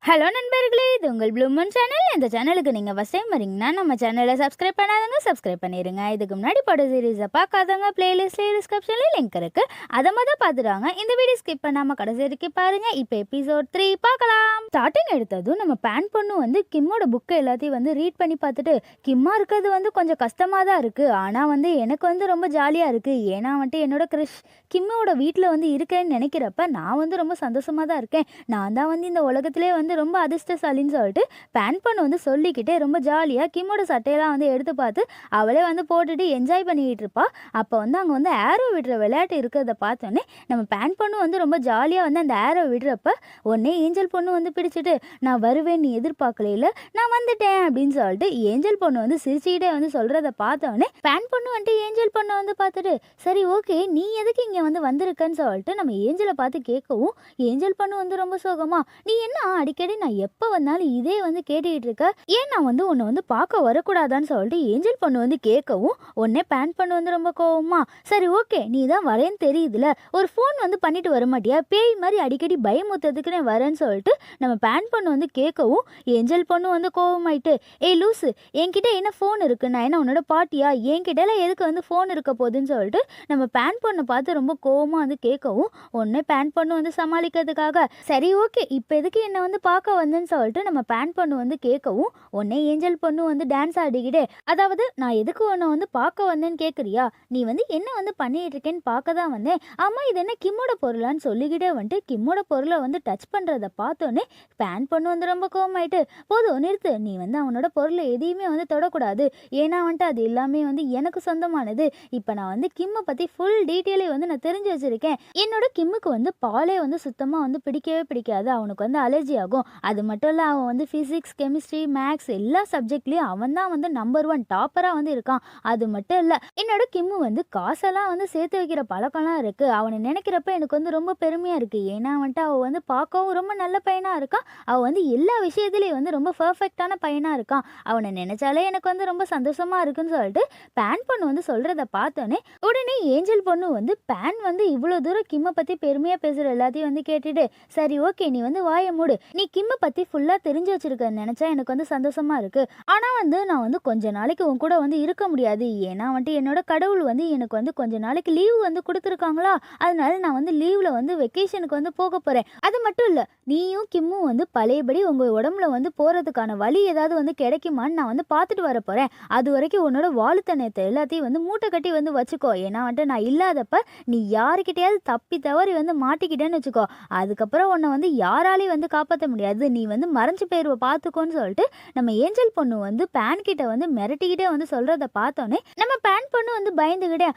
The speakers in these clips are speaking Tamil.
ஹலோ நண்பர்களே, இது உங்கள் ப்ளூ மூன் சேனல். இந்த சேனலுக்கு நீங்கள் ஃபஸ்ட் டைம் வரீங்கன்னா நம்ம சேனலை சப்ஸ்கிரைப் பண்ணாதவங்க சப்ஸ்கிரைப் பண்ணிடுங்க. இதுக்கு முன்னாடி பட சீரீஸை பார்க்காதவங்க பிளேலிஸ்ட்லேயே டிஸ்கிரிப்ஷனில் லிங்க் இருக்குது, அதை மொதல் பார்த்துடுவாங்க. இந்த வீடியோ ஸ்கிப் பண்ணாமல் கடைசி வரைக்கும் பாருங்கள். இப்போ எபிசோட் 3 பார்க்கலாம். ஸ்டார்டிங் எடுத்ததும் நம்ம பேன் பொண்ணு வந்து கிம்மோட புக்கை எல்லாத்தையும் வந்து ரீட் பண்ணி பார்த்துட்டு, கிம்மா இருக்கிறது வந்து கொஞ்சம் கஷ்டமாக தான் இருக்குது, ஆனால் வந்து எனக்கு வந்து ரொம்ப ஜாலியாக இருக்குது. ஏன்னா வந்துட்டு என்னோட கிறிஷ் கிம்மோட வீட்டில் வந்து இருக்கேன்னு நினைக்கிறப்ப நான் வந்து ரொம்ப சந்தோஷமாக தான் இருக்கேன். நான் தான் வந்து இந்த உலகத்திலே வந்து ரொம்ப அதிர்ஷ்டசாலின்னு சொல்லிட்டு பேன் பொண்ணு வந்து சொல்லிக்கிட்டே ரொம்ப ஜாலியாக கிம்மோட சட்டையெல்லாம் வந்து எடுத்து பார்த்து அவளே வந்து போட்டுட்டு என்ஜாய் பண்ணிக்கிட்டு இருப்பா. அப்போ வந்து அங்கே வந்து ஏரோ விடுற விளையாட்டு இருக்கிறத பார்த்தோன்னே நம்ம பேன் பொண்ணு வந்து ரொம்ப ஜாலியாக வந்து அந்த ஏரோ விடுறப்ப உடனே ஏஞ்சல் பொண்ணு வந்து பிடிச்சிட்டு, நான் வருவேன் நீ எதிர்பார்க்கல, நான் வந்துட்டேன் அப்படின்னு சொல்லிட்டு ஏஞ்சல் பொண்ணு வந்து சிரிச்சுக்கிட்டே வந்து சொல்கிறத பார்த்தோன்னே பேன் பொண்ணு வந்துட்டு ஏஞ்சல் பொண்ணை வந்து பார்த்துட்டு, சரி ஓகே நீ எதுக்கு இங்கே வந்து வந்திருக்கன்னு சொல்லிட்டு நம்ம ஏஞ்சலை பார்த்து கேட்கவும், ஏஞ்சல் பொண்ணு வந்து ரொம்ப சோகமா, நீ என்ன அடிக்கடி நான் எப்போ வந்தாலும் இதே வந்து கேட்டுக்கிட்டு இருக்க, ஏன் நான் வந்து உன்னை வந்து பார்க்க வரக்கூடாதான்னு சொல்லிட்டு ஏஞ்சல் பொண்ணு வந்து கேட்கவும், உடனே பேன் பொண்ணு வந்து ரொம்ப கோவமா, சரி ஓகே நீ தான் வரேன்னு தெரியுதுல, ஒரு ஃபோன் வந்து பண்ணிட்டு வர மாட்டியா, பேய் மாதிரி அடிக்கடி பயமுத்ததுக்கு நான் வரேன்னு சொல்லிட்டு நம்ம பேன் பொண்ணு வந்து கேட்கவும், ஏஞ்சல் பொண்ணு வந்து கோவமாயிட்டு, ஏய் லூசு என்கிட்ட என்ன ஃபோன் இருக்கு, நான் என்ன உன்னோட பாட்டியா, என்கிட்டலாம் எதுக்கு வந்து ஃபோன் இருக்க போகுதுன்னு சொல்லிட்டு நம்ம பேன் பொண்ணை பார்த்து ரொம்ப கோவமாக வந்து கேட்கவும், உடனே பேன் பொண்ணு வந்து சமாளிக்கிறதுக்காக, சரி ஓகே இப்போ எதுக்கு என்னை வந்து பார்க்க வந்தேன்னு சொல்லிட்டு நம்ம பேன் பொண்ணு வந்து கேட்கவும், உடனே ஏஞ்சல் பொண்ணு வந்து டான்ஸ் ஆடிக்கிட்டே, அதாவது நான் எதுக்கு உன்னை வந்து பார்க்க வந்தேன்னு கேட்குறியா, நீ வந்து என்ன வந்து பண்ணிட்டு இருக்கேன்னு பார்க்க தான் வந்தேன், ஆமாம் இது என்ன கிம்மோட பொருளான்னு சொல்லிக்கிட்டே வந்துட்டு கிம்மோட பொருளை வந்து டச் பண்ணுறதை பார்த்தோன்னே பேன் பொண்ணு வந்து ரொம்ப கோவமாயிட்டு, போதும் நிறுத்து, நீ வந்து அவனோட பொருளை எதையுமே வந்து தொடக்கூடாது, ஏன்னா வந்துட்டு அது எல்லாமே வந்து எனக்கு சொந்தமானது, இப்போ நான் வந்து கிம்மை பற்றி ஃபுல் டீட்டெயிலே வந்து நான் தெரிஞ்சு வச்சுருக்கேன், என்னோட கிம்முக்கு வந்து பாலே வந்து சுத்தமாக வந்து பிடிக்கவே பிடிக்காது, அவனுக்கு வந்து அலர்ஜி ஆகும், அது மட்டும் இல்லை அவன் வந்து ஃபிசிக்ஸ் கெமிஸ்ட்ரி மேக்ஸ் எல்லா சப்ஜெக்ட்லேயும் அவன் தான் வந்து நம்பர் 1 டாப்பராக வந்து இருக்கான், அது மட்டும் இல்லை என்னோட கிம்மு வந்து காசெல்லாம் வந்து சேர்த்து வைக்கிற பழக்கம்லாம் இருக்குது, அவனை நினைக்கிறப்ப எனக்கு வந்து ரொம்ப பெருமையாக இருக்குது, ஏன்னா வந்துட்டு அவள் வந்து பார்க்கவும் ரொம்ப நல்ல பையனாக இருக்கான், அவள் வந்து எல்லா விஷயத்துலேயும் வந்து ரொம்ப பர்ஃபெக்டான பையனாக இருக்கான், அவனை நினைச்சாலே எனக்கு வந்து ரொம்ப சந்தோஷமாக இருக்குன்னு சொல்லிட்டு பேன் பொண்ணு வந்து சொல்கிறத பார்த்தோன்னே உடனே ஏஞ்சல் பொண்ணு வந்து பேன் வந்து இவ்வளோ தூரம் கிம்மை பற்றி பெருமையாக பேசுகிற எல்லாத்தையும் வந்து கேட்டுட்டு, சரி ஓகே நீ வந்து வாயை மூடு, நீ கிம்மை பற்றி ஃபுல்லாக தெரிஞ்சு வச்சுருக்கன்னு நினச்சா எனக்கு வந்து சந்தோஷமாக இருக்குது, ஆனால் வந்து நான் வந்து கொஞ்ச நாளைக்கு உன் கூட வந்து இருக்க முடியாது, ஏன்னா வந்துட்டு என்னோட கடவுள் வந்து எனக்கு வந்து கொஞ்ச நாளைக்கு லீவு வந்து கொடுத்துருக்காங்களா, அதனால நான் வந்து லீவில் வந்து வெக்கேஷனுக்கு வந்து போக போகிறேன், அது மட்டும் இல்லை நீயும் கிம்மும் வந்து பழையபடி உங்கள் உடம்புல வந்து போகிறதுக்கான வழி ஏதாவது வந்து கிடைக்குமான்னு நான் வந்து பார்த்துட்டு வர போகிறேன், அது வரைக்கும் உன்னோட வாழ்த்தனத்தை எல்லாத்தையும் வந்து மூட்டை கட்டி வந்து வச்சுக்கோ, ஏன்னா வந்துட்டு நான் இல்லாதப்ப நீ யாருக்கிட்டையாவது தப்பி தவறி வந்து மாட்டிக்கிட்டேன்னு வச்சுக்கோ, அதுக்கப்புறம் உன்னை வந்து யாராலையும் வந்து காப்பாற்ற முடியாது, நீ வந்து மறைஞ்சு போயிருவ பார்த்துக்கோன்னு சொல்லிட்டு நம்ம ஏஞ்சல் பொண்ணு வந்து பேன் கிட்ட வந்து மிரட்டிக்கிட்டே வந்து சொல்கிறத பார்த்தோன்னே நம்ம பேன் பொண்ணு வந்து பயந்துக்கிட்டே,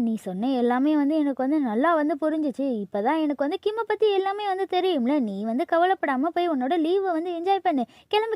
நீ சொன்ன எல்லாமே வந்து எனக்கு வந்து நல்லா வந்து புரிஞ்சிச்சு, இப்போதான் எனக்கு வந்து கிம்மை பற்றி எல்லாமே வந்து தெரியும்ல, நீ வந்து கவலைப்படாமல் போய் உன்னோட லீவை வந்து என்ஜாய் பண்ணு,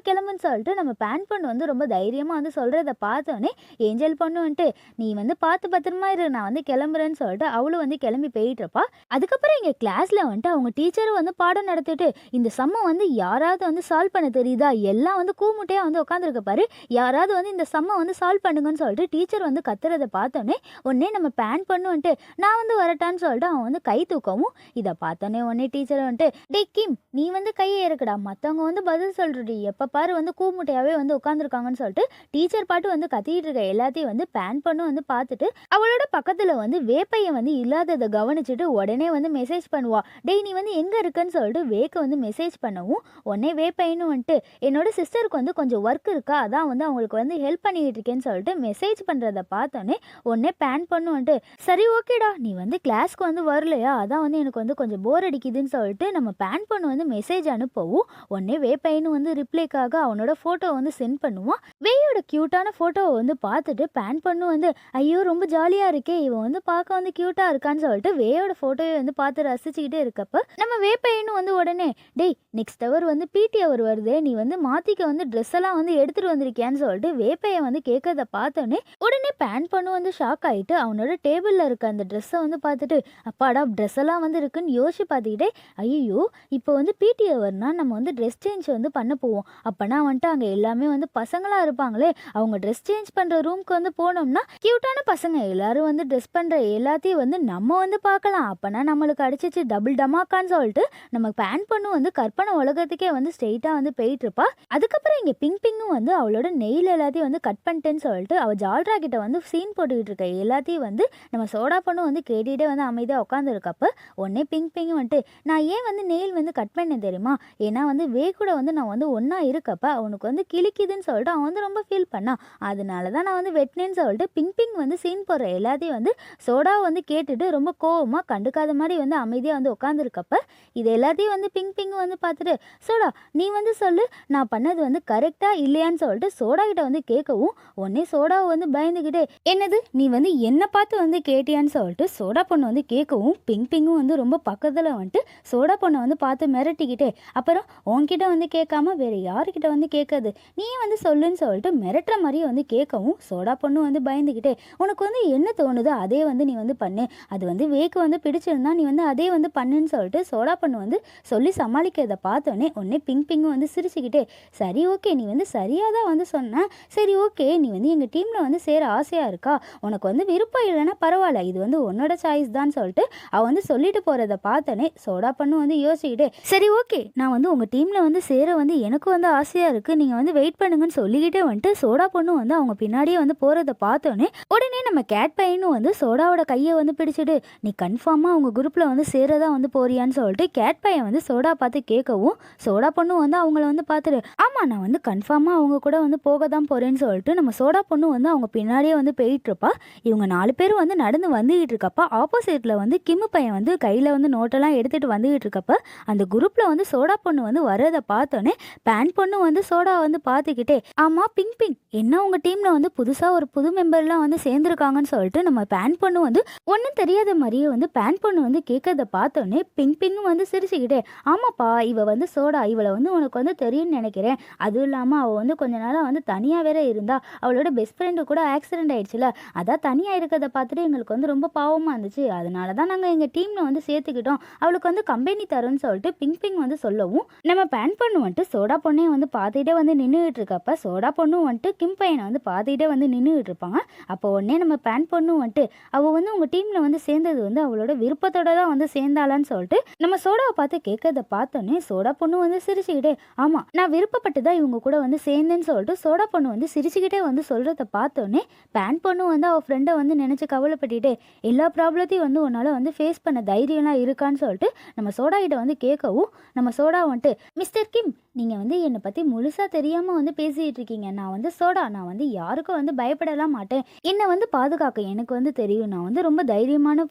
கிளம்புன்னு சொல்லிட்டு நம்ம பேன் பொண்ணு வந்து ரொம்ப தைரியமாக வந்து சொல்கிறத பார்த்தோன்னே ஏஞ்சல் பொண்ணு வந்துட்டு, நீ வந்து பார்த்து பத்திரமா இரு, நான் வந்து கிளம்புறேன்னு சொல்லிட்டு அவளும் வந்து கிளம்பி போயிட்டு இருப்பா. அதுக்கப்புறம் எங்கள் கிளாஸில் வந்துட்டு அவங்க டீச்சரும் வந்து பாடம் நடத்திட்டு, இந்த சம்மம் வந்து யாராவது வந்து சால்வ் பண்ண தெரியுதா, எல்லாம் வந்து கூமுட்டையாக வந்து உட்காந்துருக்க பாரு, யாராவது வந்து இந்த சம்மம் வந்து சால்வ் பண்ணுங்கன்னு சொல்லிட்டு டீச்சர் வந்து கத்துறதை பார்த்தோன்னே உடனே நம்ம பேன் பண்ணு வந்துட்டு, நான் வந்து வரட்டான்னு சொல்லிட்டு அவன் வந்து கை தூக்கவும், இதை பார்த்தோன்னே உடனே டீச்சர் வந்துட்டு, டே கிம் நீ வந்து கையை இறக்குடா, மற்றவங்க வந்து பதில் சொல்றடி, எப்போ பாரு வந்து கூமுட்டையாவே வந்து உட்காந்துருக்காங்கன்னு சொல்லிட்டு டீச்சர் பாட்டு வந்து கத்திட்டு இருக்க எல்லாத்தையும் வந்து பேன் பண்ணு வந்து பார்த்துட்டு அவளோட பக்கத்தில் வந்து வேப்பையை வந்து இல்லாததை கவனிச்சுட்டு உடனே வந்து மெசேஜ் பண்ணுவா, டேய் நீ வந்து எங்கே இருக்குன்னு சொல்லிட்டு வேக்க வந்து மெசேஜ் பண்ணவும், உடனே வேப்பைன்னு வந்துட்டு என்னோட சிஸ்டருக்கு வந்து கொஞ்சம் ஒர்க் இருக்கா, அதான் வந்து அவங்களுக்கு வந்து ஹெல்ப் பண்ணிட்டு இருக்கேன்னு சொல்லிட்டு மெசேஜ் பண்ணுறதை பார்த்தோன்னே உடனே பேன் பண்ணு வந்துட்டு, சரி ஓகேடா நீ வந்து கிளாஸ்க்கு வந்து வரலையா, அதான் வந்து எனக்கு வந்து கொஞ்சம் போர் அடிக்குதுன்னு சொல்லிட்டு நம்ம பேன் பண்ணு வந்து மெசேஜ் அனுப்பவும், உடனே வேப்பைன்னு வந்து ரிப்ளைக்காக அவனோட ஃபோட்டோ வந்து சென்ட் பண்ணுவான். வேயோட க்யூட்டான ஃபோட்டோவை வந்து பார்த்துட்டு பேன் பண்ணு வந்து, ஐயோ ரொம்ப ஜாலியாக இருக்கே, இவன் வந்து பார்க்க வந்து க்யூட்டாக இருக்கான்னு சொல்லிட்டு வேயோட ஃபோட்டோவை வந்து பார்த்து ரசிச்சுக்கிட்டே இருக்கப்ப நம்ம வேப்பைன்னு வந்து உடனே, டேய் நெக்ஸ்ட் அவர் வந்து பிடி அவர் வருது, நீ வந்து மாத்திக்க வந்து ட்ரெஸ் எல்லாம் வந்து எடுத்துட்டு வந்திருக்கியான்னு சொல்லிட்டு வேப்பையை வந்து கேட்கறத பார்த்தோன்னே உடனே பேன் பண்ணு வந்து ஷாக் ஆகிட்டு அவனோட டேபிளில் இருக்க அந்த ட்ரெஸ்ஸை வந்து பார்த்துட்டு, அப்பாடா ட்ரெஸ் எல்லாம் வந்து இருக்குன்னு யோசிச்சு பார்த்துக்கிட்டே, ஐயோ இப்போ வந்து பிடி அவர்னா நம்ம வந்து ட்ரெஸ் சேஞ்ச் வந்து பண்ண போவோம், அப்போனா வந்துட்டு அங்கே எல்லாமே வந்து பசங்களாக இருப்பாங்களே, அவங்க ட்ரெஸ் சேஞ்ச் பண்ணுற ரூம்க்கு வந்து போனோம்னா க்யூட்டான பசங்க எல்லாரும் வந்து ட்ரெஸ் பண்ணுற எல்லாத்தையும் வந்து நம்ம வந்து பார்க்கலாம், அப்போனா நம்மளுக்கு அடிச்சிச்சு டபுள் டமாக்கான்னு சொல்லிட்டு நம்ம பேன் பண்ணு வந்து கற்பனை உலகத்துக்கே வந்து ஸ்ட்ரெயிட்டா வந்து போயிட்டு இருப்பா. அதுக்கப்புறம் இங்க பிங்கும் வந்து அவளோட நெயில் எல்லாத்தையும் வந்து கட் பண்ணிட்டேன்னு சொல்லிட்டு அவ ஜால்ரா கிட்ட வந்து சீன் போட்டுக்கிட்டு இருக்க எல்லாத்தையும் வந்து நம்ம சோடா பொண்ணு வந்து கேட்டுட்டே வந்து அமைதியா உட்காந்துருக்கப்ப உடனே பிங்கும் வந்துட்டு, நான் ஏன் வந்து நெயில் வந்து கட் பண்ணேன் தெரியுமா? ஏன்னா வந்து கூட வந்து நான் வந்து ஒண்ணா இருக்கப்ப அவனுக்கு வந்து கிழிக்குதுன்னு சொல்லிட்டு அவன் வந்து ரொம்ப ஃபீல் பண்ணான். அதனால தான் நான் வந்து வெட்டினேன்னு சொல்லிட்டு பிங் வந்து சீன் போடுற எல்லாத்தையும் வந்து சோடாவை வந்து கேட்டுட்டு ரொம்ப கோவமா கண்டுக்காத மாதிரி வந்து அமைதியா வந்து உட்காந்துருக்கப்ப இது எல்லாத்தையும் வந்து பிங் வந்து பார்த்துட்டு, சோடா நீ வந்து சொல்லு, நான் பண்ணது வந்து கரெக்டா இல்லையான்னு சொல்லிட்டு சோடா கிட்ட வந்து கேட்கவும் உடனே சோடாவை வந்து பயந்துக்கிட்டே, என்னது நீ வந்து என்னை பார்த்து வந்து கேட்டியான்னு சொல்லிட்டு சோடா பொண்ணு வந்து கேட்கவும் பிங்கும் வந்து ரொம்ப பக்கத்தில் வந்துட்டு சோடா பொண்ணை வந்து பார்த்து மிரட்டிக்கிட்டே, அப்புறம் உன்கிட்ட வந்து கேட்காம வேற யாருக்கிட்ட வந்து கேட்காது, நீ வந்து சொல்லுன்னு சொல்லிட்டு மிரட்டுற மாதிரியே வந்து கேட்கவும் சோடா பொண்ணு வந்து பயந்துக்கிட்டே, உனக்கு வந்து என்ன தோணுதோ அதே வந்து நீ வந்து பண்ணு, அது வந்து வேக்கு வந்து பிடிச்சிருந்தா நீ வந்து அதே வந்து பண்ணுன்னு சொல்லிட்டு சோடா பொண்ணு வந்து சொல்லி சமாளிக்கிறத பார்த்தோன்னே உடனே பிங்கும் வந்து சிரிச்சுக்கிட்டே, சரி ஓகே நீ வந்து சரியாக தான் வந்து சொன்ன, சரி ஓகே நீ வந்து எங்கள் டீமில் வந்து சேர ஆசையாக இருக்கா, உனக்கு வந்து விருப்பம் இல்லைன்னா பரவாயில்ல, இது வந்து உன்னோட சாய்ஸ் தான் சொல்லிட்டு அவ வந்து சொல்லிட்டு போகிறத பார்த்தோன்னே சோடா பொண்ணு வந்து யோசிச்சுக்கிட்டே, சரி ஓகே நான் வந்து உங்கள் டீமில் வந்து சேர வந்து எனக்கு வந்து ஆசையாக இருக்குது, நீங்கள் வந்து வெயிட் பண்ணுங்கன்னு சொல்லிக்கிட்டே வந்துட்டு சோடா பொண்ணு வந்து அவங்க பின்னாடியே வந்து போகிறத பார்த்தோன்னே உடனே நம்ம கேட் பையனும் வந்து சோடாவோட கையை வந்து பிடிச்சிட்டு, நீ கன்ஃபார்மாக அவங்க குரூப்பில் வந்து சேரதான் வந்து போறியான்னு சொல்லிட்டு கேட் பையன் வந்து சோடா பார்த்து கேட்கவும் சோடா பொண்ணு வந்து அவங்கள வந்து பார்த்துட்டு, ஆமாம் நான் வந்து கன்ஃபார்மாக அவங்க கூட வந்து போக தான் போகிறேன்னு சொல்லிட்டு நம்ம சோடா பொண்ணு வந்து அவங்க பின்னாடியே வந்து போயிட்டு இருப்பா. இவங்க 4 பேரும் வந்து நடந்து வந்துகிட்டு இருக்கப்ப ஆப்போசிட்டில் வந்து கிம்மு பையன் வந்து கையில் வந்து நோட்டெல்லாம் எடுத்துகிட்டு வந்துகிட்டு இருக்கப்ப அந்த குரூப்பில் வந்து சோடா பொண்ணு வந்து வரதை பார்த்தோன்னே பேன் பொண்ணு வந்து சோடா வந்து பார்த்துக்கிட்டே, ஆமாம் பிங் என்ன உங்கள் டீமில் வந்து புதுசாக ஒரு புது மெம்பர்லாம் வந்து சேர்ந்துருக்காங்கன்னு சொல்லிட்டு நம்ம பேன் பொண்ணு வந்து ஒன்றும் தெரியாத மாதிரியே வந்து பேன் பொண்ணு வந்து கேட்கறத பார்த்தோன்னே பிங்கும் வந்து சிரிச்சுக்கிட்டே, ஆமாப்பா இவ வந்து சோடா, இவளை வந்து உனக்கு வந்து தெரியும்னு நினைக்கிறேன், அதுவும் இல்லாமல் அவள் வந்து கொஞ்ச நாளாக வந்து தனியாக வேற இருந்தா, அவளோட பெஸ்ட் ஃப்ரெண்டு கூட ஆக்சிடென்ட் ஆயிடுச்சுல, அதான் தனியாக இருக்கிறத பார்த்துட்டு எங்களுக்கு வந்து ரொம்ப பாவமாக இருந்துச்சு, அதனால தான் நாங்கள் எங்கள் டீமில் வந்து சேர்த்துக்கிட்டோம், அவளுக்கு வந்து கம்பெனி தரோன்னு சொல்லிட்டு பிங் வந்து சொல்லவும் நம்ம பேன் பொண்ணு வந்துட்டு சோடா பொண்ணையும் வந்து பார்த்துக்கிட்டே வந்து நின்றுகிட்டு இருக்கப்ப சோடா பொண்ணும் வந்துட்டு கிம் பையனை வந்து பார்த்துக்கிட்டே வந்து நின்றுகிட்டு இருப்பாங்க. அப்போ உடனே நம்ம பேன் பொண்ணும் வந்துட்டு அவள் வந்து உங்கள் டீமில் வந்து சேர்ந்தது வந்து அவளோட விருப்பத்தோட தான் வந்து சேர்ந்தாளான்னு சொல்லிட்டு நம்ம சோடாவை பார்த்து கேட்கறத பார்த்தோன்னே சோடா பொண்ணு வந்து சிரிச்சுக்கிட்டே, ஆமாம் நான் விருப்பப்பட்டு தான் இவங்க கூட வந்து சேர்ந்தேன்னு சொல்லிட்டு சோடா பொண்ணு வந்து சிரிச்சுக்கிட்டே வந்து சொல்கிறத பார்த்தோன்னே பேன் பொண்ணு வந்து அவள் ஃப்ரெண்டை வந்து நினச்சி கவலைப்பட்டுட்டே, எல்லா ப்ராப்ளத்தையும் வந்து உன்னால் வந்து ஃபேஸ் பண்ண தைரியம்லாம் இருக்கான்னு சொல்லிட்டு நம்ம சோடா கிட்ட வந்து கேட்கவும் நம்ம சோடா வந்துட்டு, மிஸ்டர் கிம் நீங்கள் வந்து என்னை பற்றி முழுசாக தெரியாமல் வந்து பேசிகிட்டு இருக்கீங்க, நான் வந்து சோடா, நான் வந்து யாருக்கும் வந்து பயப்படலாம் மாட்டேன், என்னை வந்து பாதுகாக்க எனக்கு வந்து தெரியும், நான் வந்து ரொம்ப தைரியமான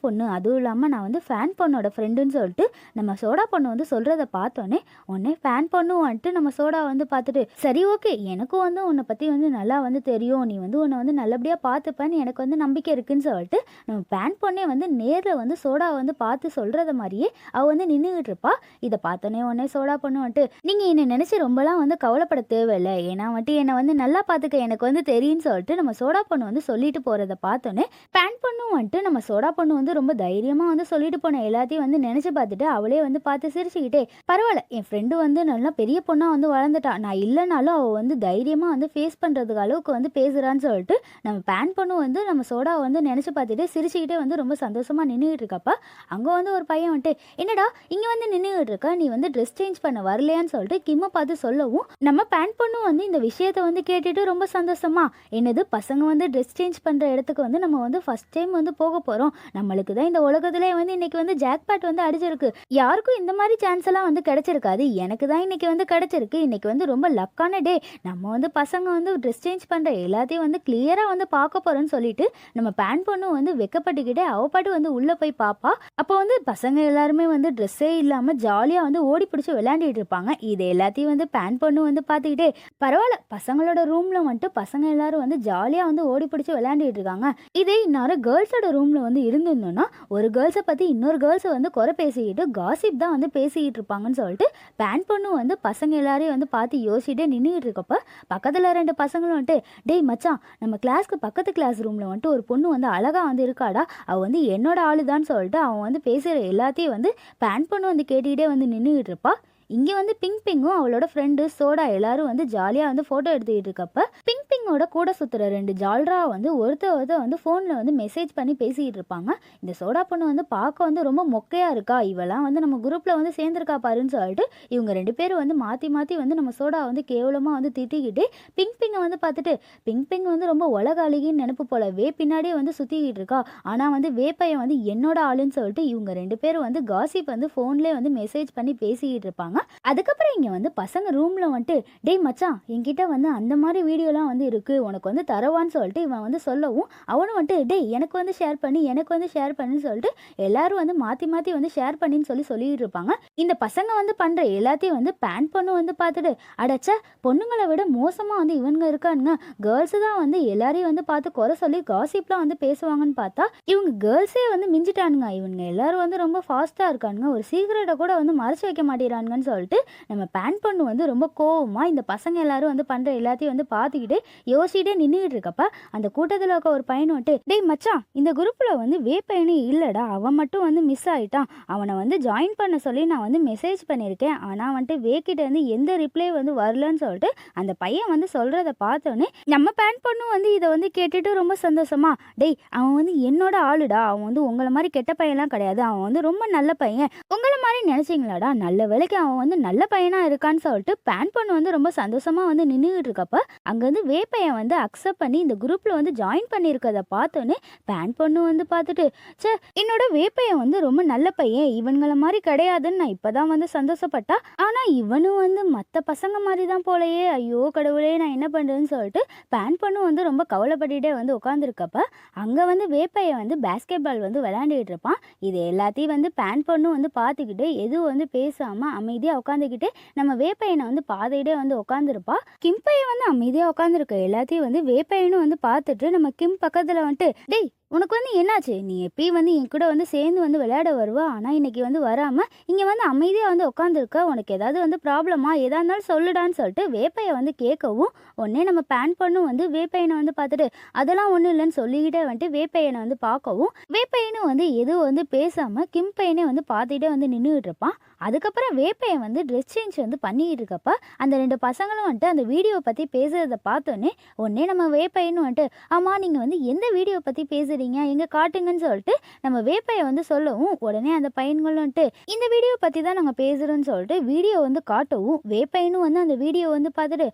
பொண்ணு, அதுவும் இல்லாமல் நான் வந்து ஃபேன் பொண்ணோட ஃப்ரெண்டுன்னு சொல்லிட்டு நம்ம சோடா பொண்ணு வந்து சொல்கிறத பார்த்தோன்னே உடனே ஃபேன் பொண்ணு வந்துட்டு நம்ம சோடா வந்து பார்த்துட்டு, சரி ஓகே எனக்கும் வந்து உன்னை பற்றி வந்து நல்லா வந்து தெரியும், நீ வந்து உன்னை வந்து நல்லபடியாக பார்த்துப்பேன்னு எனக்கு வந்து நம்பிக்கை இருக்குன்னு சொல்லிட்டு நம்ம ஃபேன் பொண்ணே வந்து நேரில் வந்து சோடா வந்து பார்த்து சொல்கிறத மாதிரியே அவள் வந்து நின்றுக்கிட்டு இருப்பா. இதை பார்த்தோன்னே உடனே சோடா பொண்ணு வந்துட்டு, நீங்கள் என்னை நினச்சி ரொம்பலாம் வந்து கவலைப்பட தேவையில்லை, ஏன்னா வந்துட்டு என்னை வந்து நல்லா பார்த்துக்க எனக்கு வந்து தெரியும்னு சொல்லிட்டு நம்ம சோடா பொண்ணு வந்து சொல்லிட்டு போகிறத பார்த்தோன்னே பேன் பொண்ணும் வந்துட்டு நம்ம சோடா பொண்ணு வந்து ரொம்ப தைரியமாக வந்து சொல்லிட்டு போன எல்லாத்தையும் வந்து நினச்சி பார்த்துட்டு அவளே வந்து பார்த்து சிரிச்சுக்கிட்டே, பரவாயில்ல என் ஃப்ரெண்டு வந்து நல்லா பெரிய பொண்ணாக வந்து வளர்ந்துட்டா, நான் இல்லைனாலும் அவள் வந்து தைரியமாக வந்து ஃபேஸ் பண்ணுறதுக்கு அளவுக்கு வந்து பேசுகிறான்னு சொல்லிட்டு நம்ம பேன் பொண்ணு வந்து நம்ம சோடா வந்து நினச்சி பார்த்துட்டு சிரிச்சுக்கிட்டே வந்து ரொம்ப சந்தோஷமாக நின்றுக்கிட்டு இருக்கப்ப அங்கே வந்து ஒரு பையன் வந்துட்டு, என்னடா இங்கே வந்து நின்றுக்கிட்டு இருக்க, நீ வந்து ட்ரெஸ் சேஞ்ச் பண்ண வரலையான்னு சொல்லிட்டு கிம்மை பார்த்து சொல்லவும் நம்ம பேன் பொண்ணு வந்து இந்த விஷயத்தை வந்து கேட்டுட்டு ரொம்ப சந்தோஷமா, என்னது பசங்க வந்து ட்ரெஸ் சேஞ்ச் பண்ணுற இடத்துக்கு வந்து நம்ம வந்து ஃபர்ஸ்ட் டைம் வந்து போக போகிறோம், நம்மளுக்கு தான் இந்த உலகத்திலே வந்து இன்னைக்கு வந்து ஜாக்பாட் வந்து அடிச்சிருக்கு, யாருக்கும் இந்த மாதிரி சான்ஸ் எல்லாம் வந்து கிடைச்சிருக்காது, எனக்கு தான் இன்னைக்கு வந்து கிடைச்சிருக்கு, இன்னைக்கு வந்து ரொம்ப லக்கான டே, நம்ம வந்து பசங்க வந்து ட்ரெஸ் சேஞ்ச் பண்ணுற எல்லாத்தையும் வந்து கிளியராக வந்து பார்க்க போகிறோன்னு சொல்லிட்டு நம்ம பேன் பொண்ணு வந்து வெக்கப்பட்டுக்கிட்டே அவப்பாட்டு வந்து உள்ளே போய் பார்ப்பா. அப்போ வந்து பசங்க எல்லாருமே வந்து ட்ரெஸ்ஸே இல்லாமல் ஜாலியாக வந்து ஓடி பிடிச்சி விளையாண்டுட்டு இருப்பாங்க. இது எல்லாத்தையும் வந்து பேன் பொண்ணு வந்து பார்த்துக்கிட்டே, பரவாயில்ல பசங்களோட ரூமில் வந்துட்டு பசங்க எல்லாரும் வந்து ஜாலியாக வந்து ஓடி பிடிச்சி விளையாண்டுட்டு இருக்காங்க, இதே இன்னொரு கேர்ள்ஸோட ரூமில் வந்து இருந்திருந்தோன்னா ஒரு கேர்ள்ஸை பற்றி இன்னொரு கேர்ள்ஸை வந்து குறை பேசிக்கிட்டு காசிப் தான் வந்து பேசிக்கிட்டு இருப்பாங்கன்னு சொல்லிட்டு பேன் பொண்ணு வந்து பசங்க எல்லாரையும் வந்து பார்த்து யோசிச்சுட்டே நின்றுக்கிட்டு இருக்கப்ப பக்கத்தில் 2 பசங்களும் வந்துட்டு, டேய் மச்சான் நம்ம கிளாஸ்க்கு பக்கத்து கிளாஸ் ரூமில் வந்துட்டு ஒரு பொண்ணு வந்து அழகாக வந்து இருக்காடா, அவள் வந்து என்னோட ஆளுதான்னு சொல்லிட்டு அவன் வந்து பேசுகிற எல்லாத்தையும் வந்து பேன் பொண்ணு வந்து கேட்டுக்கிட்டே வந்து நின்றுக்கிட்டு இருப்பா. இங்கே வந்து பிங் பிங்கும் அவளோட ஃப்ரெண்டு சோடா எல்லாரும் வந்து ஜாலியாக வந்து ஃபோட்டோ எடுத்துக்கிட்டு இருக்கப்ப பிங் பிங்கோட கூட சுற்றுற 2 ஜால்ரா வந்து ஒருத்தர் வந்து ஃபோனில் வந்து மெசேஜ் பண்ணி பேசிக்கிட்டு இருப்பாங்க. இந்த சோடா பொண்ணு வந்து பார்க்க வந்து ரொம்ப மொக்கையாக இருக்கா, இவெல்லாம் வந்து நம்ம குரூப்பில் வந்து சேர்ந்துருக்கா பாருன்னு சொல்லிட்டு இவங்க 2 பேரும் வந்து மாற்றி மாற்றி வந்து நம்ம சோடா வந்து கேவலமாக வந்து திட்டிக்கிட்டு பிங் பிங்கை வந்து பார்த்துட்டு பிங் பிங் வந்து ரொம்ப உலக அழகின்னு நினைப்பு போலவே பின்னாடியே வந்து சுற்றிக்கிட்டு இருக்கா. ஆனால் வந்து வேப்பையன் வந்து என்னோட ஆளுன்னு சொல்லிட்டு இவங்க 2 பேரும் வந்து காசிப் வந்து ஃபோன்லேயே வந்து மெசேஜ் பண்ணி பேசிக்கிட்டு இருப்பாங்க. அதுக்கப்புறம் இங்கே வந்து பசங்க ரூமில் வந்துட்டு டேய் மச்சான் என்கிட்ட வந்து அந்த மாதிரி வீடியோலாம் வந்து இருக்குது, உனக்கு வந்து தரவான்னு சொல்லிட்டு இவன் வந்து சொல்லவும் அவனும் வந்துட்டு டேய் எனக்கு வந்து ஷேர் பண்ணி எனக்கு வந்து ஷேர் பண்ணுன்னு சொல்லிட்டு எல்லாரும் வந்து மாற்றி மாற்றி வந்து ஷேர் பண்ணின்னு சொல்லிட்டு இருப்பாங்க. இந்த பசங்க வந்து பண்ணுற எல்லாத்தையும் வந்து பேன் பொண்ணு வந்து பார்த்துட்டு அடச்சா பொண்ணுங்களை விட மோசமாக வந்து இவனுங்க இருக்கானுங்க, கேர்ள்ஸு தான் வந்து எல்லாரையும் வந்து பார்த்து குறை சொல்லி காசிப்லாம் வந்து பேசுவாங்கன்னு பார்த்தா இவங்க கேர்ள்ஸே வந்து மிஞ்சிட்டானுங்க, இவனுங்க எல்லாரும் வந்து ரொம்ப ஃபாஸ்ட்டாக இருக்கானுங்க, ஒரு சீக்கிரட்டை கூட வந்து மறைச்சு வைக்க மாட்டேறானுங்கன்னு சொல்லிட்டு நம்ம பேன் பொண்ணு வந்து ரொம்ப கோவமாக இந்த பசங்க எல்லாரும் வந்து பண்ணுற எல்லாத்தையும் வந்து பார்த்துக்கிட்டு யோசிச்சுட்டே நின்றுக்கிட்டு இருக்கப்ப அந்த கூட்டத்தில் இருக்க ஒரு பையன் வந்துட்டு டேய் மச்சான் இந்த குரூப்பில் வந்து வேப்பையனே இல்லைடா, அவன் மட்டும் வந்து மிஸ் ஆகிட்டான், அவனை வந்து ஜாயின் பண்ண சொல்லி நான் வந்து மெசேஜ் பண்ணியிருக்கேன், ஆனால் வந்துட்டு வேக்கிட்ட வந்து எந்த ரிப்ளை வந்து வரலன்னு சொல்லிட்டு அந்த பையன் வந்து சொல்கிறத பார்த்தோன்னே நம்ம பேன் பொண்ணும் வந்து இதை வந்து கேட்டுட்டு ரொம்ப சந்தோஷமா டேய் அவன் வந்து என்னோட ஆளுடா, அவன் வந்து உங்களை மாதிரி கெட்ட பையன்லாம் கிடையாது, அவன் வந்து ரொம்ப நல்ல பையன், உங்களை மாதிரி நினச்சிங்களாடா, நல்ல வேலைக்கு அவன் வந்து நல்ல பையனாக இருக்கான்னு சொல்லிட்டு பேன் பொண்ணு வந்து ரொம்ப சந்தோஷமாக வந்து நின்றுக்கிட்டு இருக்கப்ப அங்கேருந்து வேப்பையன் வந்து அக்செப்ட் பண்ணி இந்த குரூப்பில் வந்து ஜாயின் பண்ணியிருக்கதை பார்த்தோன்னே பேன் பொண்ணு வந்து பார்த்துட்டு சே என்னோட வேப்பையன் வந்து ரொம்ப நல்ல பையன், இவன்களை மாதிரி கிடையாதுன்னு நான் இப்போ தான் வந்து சந்தோஷப்பட்டா, ஆனால் இவனும் வந்து மற்ற பசங்க மாதிரி தான் போலையே, ஐயோ கடவுளே நான் என்ன பண்ணுறேன்னு சொல்லிட்டு பேன் பொண்ணு வந்து ரொம்ப கவலைப்பட்டுட்டே வந்து உட்காந்துருக்கப்ப அங்கே வந்து வேப்பையன் வந்து பேஸ்கெட் பால் வந்து விளையாண்டுக்கிட்டு இருப்பான். இது எல்லாத்தையும் வந்து பேன் பொண்ணு வந்து பார்த்துக்கிட்டு எதுவும் வந்து பேசாமல் அமைதியாக உட்காந்துக்கிட்டு நம்ம வேப்பையனை வந்து பாதையிட்டே வந்து உட்காந்துருப்பா. கிம்பையன் வந்து அமைதியாக உட்காந்துருக்க எல்லாத்தையும் வந்து வேப்பையனும் வந்து பார்த்துட்டு நம்ம கிம் பக்கத்தில் வந்துட்டு டேய் உனக்கு வந்து என்னாச்சு, நீ எப்பயும் வந்து என் கூட வந்து சேர்ந்து வந்து விளையாட வருவா, ஆனால் இன்னைக்கு வந்து வராமல் இங்கே வந்து அமைதியாக வந்து உட்காந்துருக்க, உனக்கு ஏதாவது வந்து ப்ராப்ளமா எதா இருந்தாலும் சொல்லுடான்னு சொல்லிட்டு வேப்பையை வந்து கேட்கவும் உடனே நம்ம பேன் பண்ணும் வந்து வேப்பையனை வந்து பார்த்துட்டு அதெல்லாம் ஒன்றும் இல்லைன்னு சொல்லிக்கிட்டே வந்துட்டு வேப்பையனை வந்து பார்க்கவும் வேப்பையனும் வந்து எதுவும் வந்து பேசாமல் கிம் பையனே வந்து பார்த்துக்கிட்டே வந்து நின்றுக்கிட்டு இருப்பான். அதுக்கப்புறம் வேப்பையன் வந்து ட்ரெஸ் சேஞ்ச் வந்து பண்ணிக்கிட்டு இருக்கப்ப அந்த 2 பசங்களும் வந்துட்டு அந்த வீடியோவை பற்றி பேசுகிறத பார்த்தோன்னே உடனே நம்ம வேப்பையனும் வந்துட்டு ஆமாம் நீங்கள் வந்து எந்த வீடியோ பற்றி பேசுகிறீங்க எங்கே காட்டுங்கன்னு சொல்லிட்டு நம்ம வேப்பையை வந்து சொல்லவும் உடனே அந்த பையன்களும் வந்துட்டு இந்த வீடியோ பற்றி தான் நாங்கள் பேசுகிறோன்னு சொல்லிட்டு வீடியோ வந்து காட்டவும் வேப்பையனும் வந்து அந்த வீடியோ வந்து பார்த்துட்டு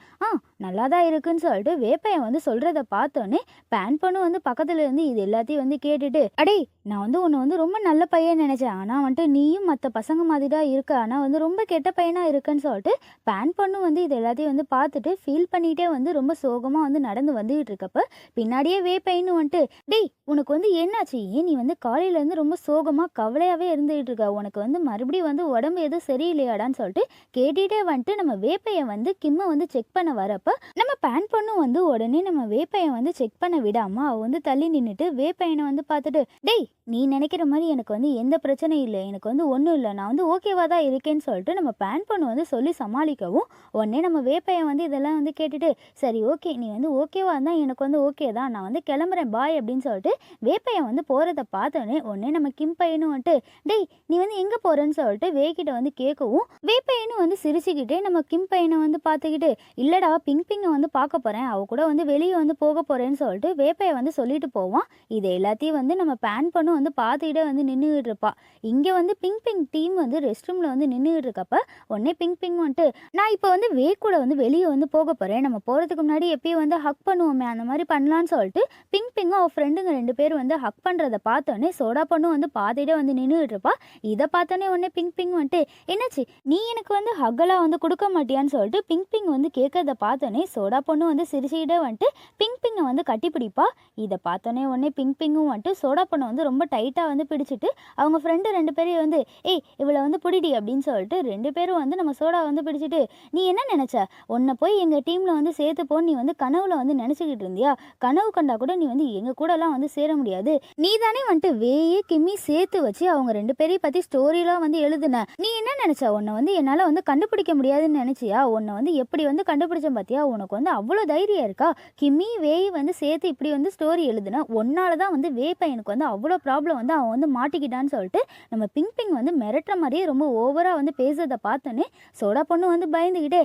நல்லா தான் இருக்குன்னு சொல்லிட்டு வேப்பையன் வந்து சொல்கிறத பார்த்தோன்னே பேன் பொண்ணு வந்து பக்கத்தில் இருந்து இது எல்லாத்தையும் வந்து கேட்டுட்டு அடே நான் வந்து உன்னை வந்து ரொம்ப நல்ல பையன் நினச்சேன், ஆனால் வந்துட்டு நீயும் மற்ற பசங்க மாதிரி தான் இருக்க, ஆனால் வந்து ரொம்ப கெட்ட பையனாக இருக்குன்னு சொல்லிட்டு பேன் பொண்ணு வந்து இது எல்லாத்தையும் வந்து பார்த்துட்டு ஃபீல் பண்ணிகிட்டே வந்து ரொம்ப சோகமாக வந்து நடந்து வந்துகிட்டு இருக்கப்ப பின்னாடியே வேப்பைன்னு வந்துட்டு டேய் உனக்கு வந்து என்னாச்சு, ஏன் நீ வந்து காலையிலேருந்து ரொம்ப சோகமாக கவலையாகவே இருந்துகிட்டு இருக்க, உனக்கு வந்து மறுபடியும் வந்து உடம்பு எதுவும் சரியில்லையாடான்னு சொல்லிட்டு கேட்டுகிட்டே வந்துட்டு நம்ம வேப்பையை வந்து கிம்மை வந்து செக் பண்ண வரப்ப நம்ம பேன் பொண்ணும் வந்து உடனே நம்ம வேப்பையன் வந்து செக் பண்ண விடாமல் அவள் வந்து தள்ளி நின்றுட்டு வேப்பையனை வந்து பார்த்துட்டு டேய் நீ நினைக்கிற மாதிரி எனக்கு வந்து எந்த பிரச்சனையும் இல்லை, எனக்கு வந்து ஒன்றும் இல்லை, நான் வந்து ஓகேவா தான் இருக்கேன்னு சொல்லிட்டு நம்ம பேன் பொண்ணு வந்து சொல்லி சமாளிக்கவும் உடனே நம்ம வேப்பையன் வந்து இதெல்லாம் வந்து கேட்டுட்டு சரி ஓகே நீ வந்து ஓகேவா இருந்தால் எனக்கு வந்து ஓகே தான், நான் வந்து கிளம்புறேன் பாய் அப்படின்னு சொல்லிட்டு வேப்பையன் வந்து போகிறத பார்த்தோன்னே உடனே நம்ம கிம் பையனும் வந்துட்டு டேய் நீ வந்து எங்கே போகிறேன்னு சொல்லிட்டு வேக்கிட்ட வந்து கேட்கவும் வேப்பையனும் வந்து சிரிச்சுக்கிட்டே நம்ம கிம் பையனை வந்து பார்த்துக்கிட்டு இல்லைடா பிங் பிங்கை வந்து பார்க்க போகிறேன், அவ கூட வந்து வெளியே வந்து போக போகிறேன்னு சொல்லிட்டு வேப்பையை வந்து சொல்லிட்டு போவான். இது எல்லாத்தையும் வந்து நம்ம பேன் பண்ணும் வந்து பார்த்துக்கிட்டே வந்து நின்றுக்கிட்டு இருப்பா. இங்கே வந்து பிங் பிங் டீம் வந்து ரெஸ்ட் ரூமில் வந்து நின்றுக்கிட்டு இருக்கப்ப உடனே பிங் பிங் வந்துட்டு நான் இப்போ வந்து கூட வந்து வெளியே வந்து போக போகிறேன், நம்ம போகிறதுக்கு முன்னாடி எப்பயும் வந்து ஹக் பண்ணுவோமே அந்த மாதிரி பண்ணலான்னு சொல்லிட்டு பிங் பிங்கும் அவள் ஃப்ரெண்டுங்க 2 பேரும் வந்து ஹக் பண்ணுறதை பார்த்தோன்னே சோடா பொண்ணும் வந்து பார்த்துக்கிட்டே வந்து நின்றுக்கிட்டு இருப்பா. இதை பார்த்தோன்னே உடனே பிங் பிங் வந்துட்டு என்னாச்சு நீ எனக்கு வந்து ஹக்கெல்லாம் வந்து கொடுக்க மாட்டியான்னு சொல்லிட்டு பிங் பிங் வந்து கேட்கறத பார்த்தோன்னே சோடா பொண்ணு வந்து சிரிச்சுக்கிட்டே வந்துட்டு பிங் பிங்கை வந்து கட்டிப்பிடிப்பா. இதை பார்த்தோன்னே உடனே பிங் பிங்கும் வந்துட்டு சோடா பொண்ணை வந்து ரொம்ப டைட்டாக வந்து பிடிச்சிட்டு அவங்க ஃப்ரெண்டு 2 பேரையும் வந்து ஏய் இவளை வந்து பிடிடி அப்படின்னு சொல்லிட்டு 2 பேரும் வந்து நம்ம சோடா வந்து பிடிச்சிட்டு நீ என்ன நினச்ச, உன்னை போய் எங்கள் டீமில் வந்து சேர்த்து போன்னு நீ வந்து கனவுல வந்து நினச்சிக்கிட்டு இருந்தியா, கனவு கண்டா கூட நீ வந்து எங்கள் கூடலாம் வந்து சேர முடியாது. நீ தானே வந்துட்டு வேயே கிம்மி சேர்த்து வச்சு அவங்க 2 பேரையும் பத்தி ஸ்டோரிலாம் வந்து எழுதுன. நீ என்ன நினைச்ச? உன்னை வந்து என்னால வந்து கண்டுபிடிக்க முடியாதுன்னு நினைச்சியா? உன்னை வந்து எப்படி வந்து கண்டுபிடிச்சேன் பாத்தியா? உனக்கு வந்து அவ்வளோ தைரியம் இருக்கா? கிம்மி வேய் வந்து சேர்த்து இப்படி வந்து ஸ்டோரி எழுதுன. உன்னால தான் வந்து வே பையனுக்கு வந்து அவ்வளோ ப்ராப்ளம் வந்து அவன் வந்து மாட்டிக்கிட்டான்னு சொல்லிட்டு நம்ம பிங் வந்து மிரட்டுற மாதிரியே ரொம்ப ஓவரா வந்து பேசுறதை பார்த்தோன்னே சோடா பொண்ணு வந்து பயந்துக்கிட்டே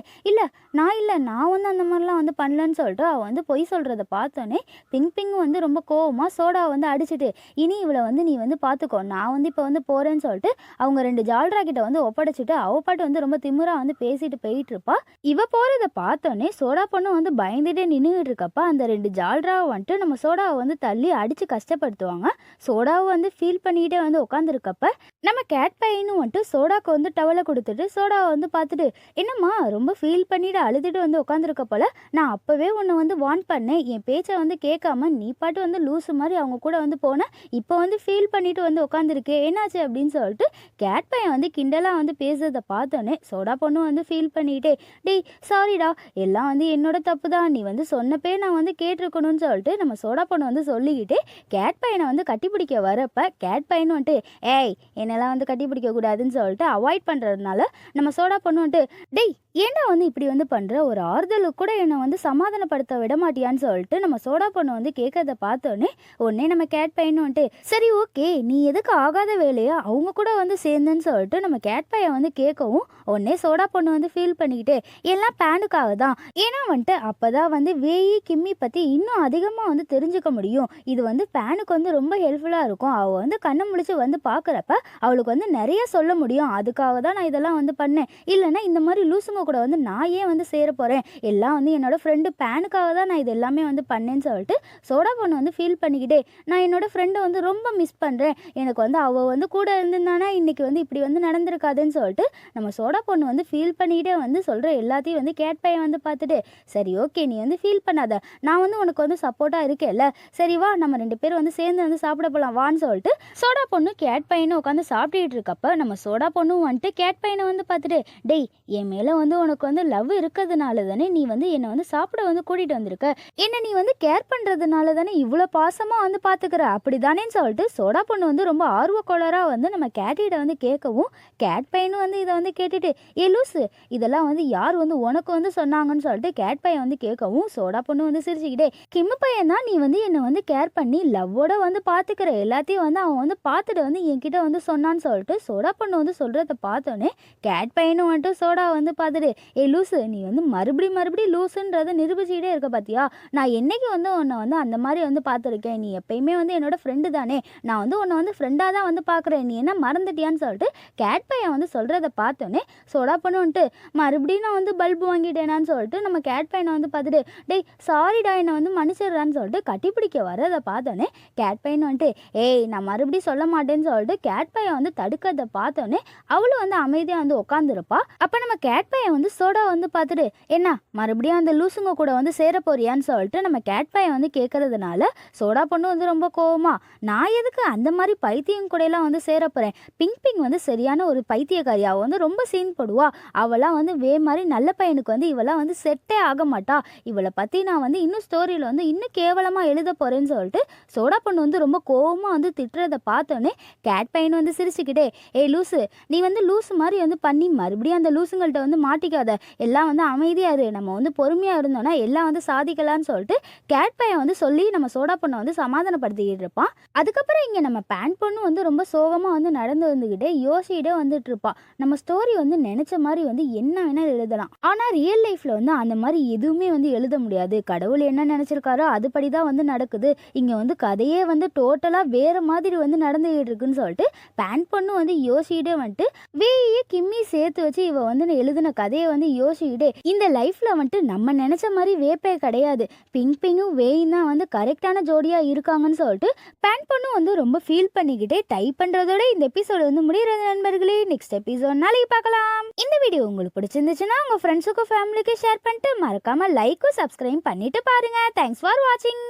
நான் வந்து அந்த மாதிரிலாம் வந்து பண்ணலன்னு சொல்லிட்டு அவள் வந்து பொய் சொல்கிறத பார்த்தோன்னே பிங் வந்து ரொம்ப கோவமாக சோடாவை வந்து அடிச்சுட்டு இனி இவளை வந்து நீ வந்து பார்த்துக்கோ, நான் வந்து இப்போ வந்து போகிறேன்னு சொல்லிட்டு அவங்க 2 ஜால்ரா கிட்ட வந்து ஒப்படைச்சிட்டு அவள் பாட்டு வந்து ரொம்ப திமிரா வந்து பேசிட்டு போயிட்டு இருப்பா. இவ போகிறத பார்த்தோன்னே சோடா பொண்ணு வந்து பயந்துட்டே நின்றுட்டு இருக்கப்பா அந்த 2 ஜால்ராவை வந்துட்டு நம்ம சோடாவை வந்து தள்ளி அடித்து கஷ்டப்படுத்துவாங்க. சோடாவை வந்து ஃபீல் பண்ணிக்கிட்டே வந்து உட்காந்துருக்கப்ப நம்ம கேட் பையனும் வந்துட்டு சோடாக்கு வந்து டவலை கொடுத்துட்டு சோடாவை வந்து பார்த்துட்டு என்னம்மா ரொம்ப ஃபீல் பண்ணிட்டு அழுதுட்டு வந்து உட்காந்துருக்க போல, நான் அப்போவே உன்னை வந்து வார்ன் பண்ணேன், என் பேச்சை வந்து கேட்காம நீ பாட்டு வந்து லூஸு மாதிரி அவங்க கூட வந்து போனேன், இப்போ வந்து ஃபீல் பண்ணிட்டு வந்து உட்காந்துருக்கு, என்னாச்சு அப்படின்னு சொல்லிட்டு கேட் பையன் வந்து கிண்டலாக வந்து பேசுறதை பார்த்தோன்னே சோடா பொண்ணு வந்து ஃபீல் பண்ணிக்கிட்டே டேய் சாரிடா, எல்லாம் வந்து என்னோட தப்பு தான், நீ வந்து சொன்னப்பே நான் வந்து கேட்டிருக்கணும்னு சொல்லிட்டு நம்ம சோடா பொண்ணு வந்து சொல்லிக்கிட்டே கேட் பையனை வந்து கட்டிப்பிடிக்க வரப்ப கேட் பையன் வந்துட்டு ஏய் என்னெல்லாம் வந்து கட்டிப்பிடிக்க கூடாதுன்னு சொல்லிட்டு அவாய்ட் பண்ணுறதுனால நம்ம சோடா பொண்ணு வந்துட்டு டேய் ஏன்டா வந்து இப்படி வந்து பண்ணுற, ஒரு ஆறுதலுக்கு கூட என்னை வந்து சமாதானப்படுத்த விட மாட்டியான்னு சொல்லிட்டு நம்ம சோடா பொண்ணு வந்து கேட்கறத பார்த்தோன்னே உடனே நம்ம கேட் பையனும் வந்துட்டு சரி ஓகே நீ எதுக்கு ஆகாத வேலையா அவங்க கூட வந்து சேர்ந்துன்னு சொல்லிட்டு நம்ம கேட் பையன் வந்து கேட்கவும் உடனே சோடா பொண்ணு வந்து ஃபீல் பண்ணிக்கிட்டு எல்லாம் பேனுக்காக தான், ஏன்னா வந்துட்டு அப்போதான் வந்து வேயி கிம்மி பற்றி இன்னும் அதிகமாக வந்து தெரிஞ்சுக்க முடியும், இது வந்து பேனுக்கு வந்து ரொம்ப ஹெல்ப்ஃபுல்லாக இருக்கும், அவள் வந்து கண்ணை முழிச்சு வந்து பார்க்குறப்ப அவளுக்கு வந்து நிறைய சொல்ல முடியும், அதுக்காக தான் நான் இதெல்லாம் வந்து பண்ணேன், இல்லைன்னா இந்த மாதிரி லூசுங்க கூட வந்து நான் ஏன் வந்து சேர போகிறேன், எல்லாம் வந்து என்னோட ஃப்ரெண்டு பேனுக்காக தான் நான் இது எல்லாமே வந்து பண்ணேன்னு சொல்லிட்டு சோடா பொண்ணு வந்து ஃபீல் பண்ணிக்கிட்டே நான் என்னோட ஃப்ரெண்டை வந்து ரொம்ப மிஸ் பண்ணுறேன், எனக்கு வந்து அவள் வந்து கூட இருந்திருந்தானா இன்றைக்கி வந்து இப்படி வந்து நடந்திருக்காதுன்னு சொல்லிட்டு நம்ம சோடா பொண்ணு வந்து ஃபீல் பண்ணிக்கிட்டே வந்து சொல்கிற எல்லாத்தையும் வந்து கேட் பையன் வந்து பார்த்துட்டு சரி ஓகே நீ வந்து ஃபீல் பண்ணாத, நான் வந்து உனக்கு வந்து சப்போர்ட்டாக இருக்கேல்ல, சரி வா நம்ம 2 பேரும் வந்து சேர்ந்து வந்து சாப்பிட போகலாம் வான்னு சொல்லிட்டு சோடா பொண்ணு கேட் பையனை உட்காந்து சாப்பிட்டுட்டு இருக்கப்ப நம்ம சோடா பொண்ணும் வந்துட்டு கேட் பையனை வந்து பார்த்துட்டு டேய் என் மேலே வந்து உனக்கு வந்து லவ் இருக்கிறதுனால தானே நீ வந்து என்னை வந்து சாப்பிட வந்து கூட்டிகிட்டு வந்திருக்க, என்னை நீ வந்து கேர் பண்ணுறதுனால தானே இவ்வளோ பாசமாக வந்து பார்த்துக்கிற அப்படி தானேன்னு சொல்லிட்டு சோடா பொண்ணு வந்து ரொம்ப ஆர்வக்கோளராக வந்து நம்ம கேட்டிகிட்ட வந்து கேட்கவும் கேட் பையனும் வந்து இதை வந்து கேட்டுட்டு ஏ லூஸு இதெல்லாம் வந்து யார் வந்து உனக்கு வந்து சொன்னாங்கன்னு சொல்லிட்டு கேட் பையன் வந்து கேட்கவும் சோடா பொண்ணு வந்து சிரிச்சுக்கிட்டே கிம்மு பையன் தான் நீ வந்து என்னை வந்து கேர் பண்ணி லவ்வோட வந்து பார்த்துக்கிற எல்லாத்தையும் வந்து அவன் வந்து பார்த்துட்டு வந்து என்கிட்ட வந்து சொன்னான்னு சொல்லிட்டு சோடா பொண்ணு வந்து சொல்கிறத பார்த்தோன்னே கேட் பையனும் வந்துட்டு சோடா வந்து பார்த்துட்டு ஏ லூஸு நீ வந்து மறுபடியும் லூஸுன்றதை நிரூபிச்சுக்கிட்டே இருக்க பார்த்தியா, நான் என்னைக்கு வந்து உன்னை வந்து அந்த மாதிரி வந்து பார்த்துருக்கேன், நீ எப்பயுமே வந்து என்னோட ஃப்ரெண்டு தானே, நான் வந்து உன்னை வந்து ஃப்ரெண்டாக தான் வந்து பார்க்குறேன், நீ என்ன மறந்துட்டியான்னு சொல்லிட்டு கேட் பையன் வந்து சொல்கிறத பார்த்தோன்னே சோடா பொண்ணு வந்துட்டு மறுபடியும் நான் வந்து பல்பு வாங்கிட்டேனான்னு சொல்லிட்டு நம்ம கேட் பையனை வந்து பார்த்துட்டு டேய் சாரிடா என்னை வந்து மன்னிச்சிடுறான்னு சொல்லிட்டு கட்டிப்பிடிக்க வரதை பார்த்தோன்னே கேட் பையன் வந்துட்டு ஏய் நான் மறுபடியும் சொல்ல மாட்டேன்னு சொல்லிட்டு கேட் பையன் வந்து தடுக்கிறத பார்த்தோன்னே அவளும் வந்து அமைதியாக வந்து உட்காந்துருப்பா. அப்போ நம்ம கேட் பையன் வந்து சோடா வந்து பார்த்துட்டு என்ன மறுபடியும் அந்த லூசுங்க கூட வந்து சேர போறியான்னு சொல்லிட்டு நம்ம கேட் பையன் வந்து கேட்கறதுனால சோடா பொண்ணு வந்து ரொம்ப கோவமா நான் எதுக்கு அந்த மாதிரி பைத்தியம் கூட எல்லாம் வந்து சேர போறேன், பிங் வந்து சரியான ஒரு பைத்தியக்காரி, அவள் வந்து ரொம்ப சீன் போடுவா, அவளாம் வந்து வே மாதிரி நல்ல பையனுக்கு வந்து இவெல்லாம் வந்து செட்டே ஆக மாட்டா, இவளை பற்றி நான் வந்து இன்னும் ஸ்டோரியில் வந்து இன்னும் கேவலமாக எழுத போகிறேன்னு சொல்லிட்டு சோடா பொண்ணு வந்து ரொம்ப கோவமாக வந்து திட்டுறதை பார்த்தோன்னே கேட் பையன் வந்து சிரிச்சுக்கிட்டே ஏய் லூஸு நீ வந்து லூஸு மாதிரி வந்து பண்ணி மறுபடியும் அந்த லூசுங்கள்ட்ட வந்து மாட்டிக்காத, எல்லாம் வந்து அமைதியாக இரு, நம்ம வந்து பொறுமையாக இருந்தோம்னா எல்லாம் வந்து சாதிக்கலான்னு சொல்லிட்டு கேட் பையன் வந்து சொல்லி நம்ம சோடா பொண்ணை வந்து சமாதானப்படுத்திக்கிட்டு இருப்பான். அதுக்கப்புறம் இங்கே நம்ம பேன் பொண்ணு வந்து ரொம்ப சோகமாக வந்து நடந்து வந்துக்கிட்டே யோசிக்கிட்டே வந்துட்டு இருப்பான். நம்ம ஸ்டோரி வந்து நினச்ச மாதிரி வந்து என்ன வேணால் எழுதலாம், ஆனால் ரியல் லைஃப்பில் வந்து அந்த மாதிரி எதுவுமே வந்து எழுத முடியாது, கடவுள் என்ன நினச்சிருக்காரோ அதுபடி தான் வந்து நடக்குது, இங்கே வந்து கதையே வந்து டோட்டலாக வேறு மாதிரி வந்து நடந்துக்கிட்டு இருக்குன்னு சொல்லிட்டு பேன் பொண்ணு வந்து யோசிக்கிட்டே வந்துட்டு வேயே கிம்மி சேர்த்து வச்சு இவ வந்து எழுதின கதையை வந்து யோசிக்கிட்டே இந்த லைஃப்பில் வந்துட்டு நம்ம நினச்ச மாதிரி வேப்பே கிடையாது, பிங்கும் வேயும் தான் வந்து கரெக்டான ஜோடியாக இருக்காங்கன்னு சொல்லிட்டு பேன் பொண்ணு வந்து ரொம்ப ஃபீல் பண்ணிக்கிட்டே டைப் பண்ணுறதோட இந்த எபிசோடு வந்து முடிகிறது நண்பர்களே. நெக்ஸ்ட் எபிசோட் நாளைக்கு பார்க்கலாம். இந்த வீடியோ உங்களுக்கு பிடிச்சிருந்துச்சுன்னா உங்கள் ஃப்ரெண்ட்ஸுக்கும் ஃபேமிலிக்கும் ஷேர் பண்ணிட்டு மறக்காமல் லைக்கும் சப்ஸ்கிரைப் பண்ணிட்டு பாருங்கள். தேங்க்ஸ் ஃபார் வாட்சிங்.